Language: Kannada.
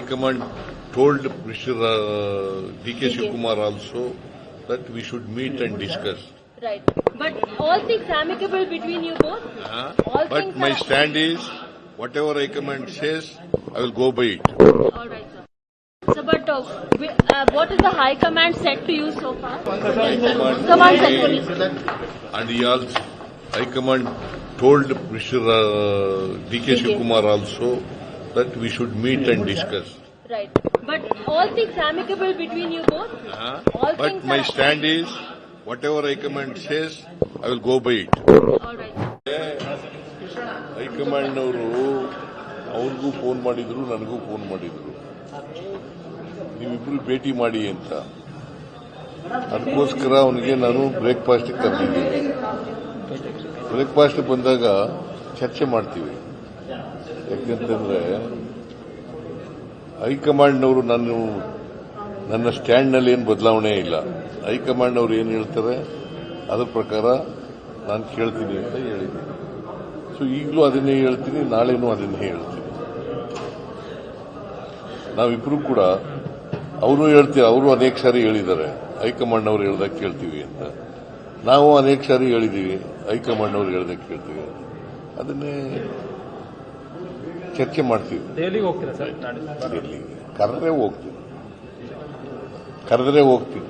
Command told Mr. D.K. Shivakumar also that we should meet and discuss. Right. But all things amicable between you both? All But things my are... stand is, whatever High Command says, I will go by it. All right, sir. So, but what is the High Command said to you so far? High Command Come on, sir. and he also, High Command told Mr. D.K. Shivakumar also that we should meet and discuss. Right. But all things amicable between you both? All But things my are... stand is, whatever High Command says, I will go by it. All right. High command ಅವರು ಅವ್ರಿಗೂ ಫೋನ್ ಮಾಡಿದ್ರು, ನನಗೂ ಫೋನ್ ಮಾಡಿದ್ರು, ನೀವಿಬ್ರು ಭೇಟಿ ಮಾಡಿ ಅಂತ. ಅದಕ್ಕೋಸ್ಕರ ಅವನಿಗೆ ನಾನು ಬ್ರೇಕ್ಫಾಸ್ಟ್ ಕರೆದಿದ್ದೀನಿ. ಬ್ರೇಕ್ಫಾಸ್ಟ್ ಬಂದಾಗ ಚರ್ಚೆ ಮಾಡ್ತೀವಿ. ಯಾಕೆಂತಂದ್ರೆ ಹೈಕಮಾಂಡ್ನವರು ನನ್ನ ಸ್ಟ್ಯಾಂಡ್ನಲ್ಲಿ ಏನು ಬದಲಾವಣೆ ಇಲ್ಲ. ಹೈಕಮಾಂಡ್ ಅವರು ಏನು ಹೇಳ್ತಾರೆ ಅದರ ಪ್ರಕಾರ ನಾನು ಕೇಳ್ತೀನಿ ಅಂತ ಹೇಳಿದ್ದೀನಿ. ಸೊ ಈಗಲೂ ಅದನ್ನೇ ಹೇಳ್ತೀನಿ, ನಾಳೆನೂ ಅದನ್ನೇ ಹೇಳ್ತೀನಿ. ನಾವಿಬ್ರು ಕೂಡ ಅವರು ಅನೇಕ ಸಾರಿ ಹೇಳಿದ್ದಾರೆ, ಹೈಕಮಾಂಡ್ ಅವರು ಹೇಳ್ದಾಗ ಕೇಳ್ತೀವಿ ಅಂತ. ನಾವು ಅನೇಕ ಸಾರಿ ಹೇಳಿದ್ದೀವಿ, ಹೈಕಮಾಂಡ್ ಅವರು ಹೇಳ್ದಾಗ ಕೇಳ್ತೀವಿ. ಅದನ್ನೇ ಚರ್ಚೆ ಮಾಡ್ತೀವಿ. ದೆಹಲಿಗೆ ಹೋಗ್ತೀರಾ ಸರ್? ಕರೆದ್ರೆ ಹೋಗ್ತೀನಿ.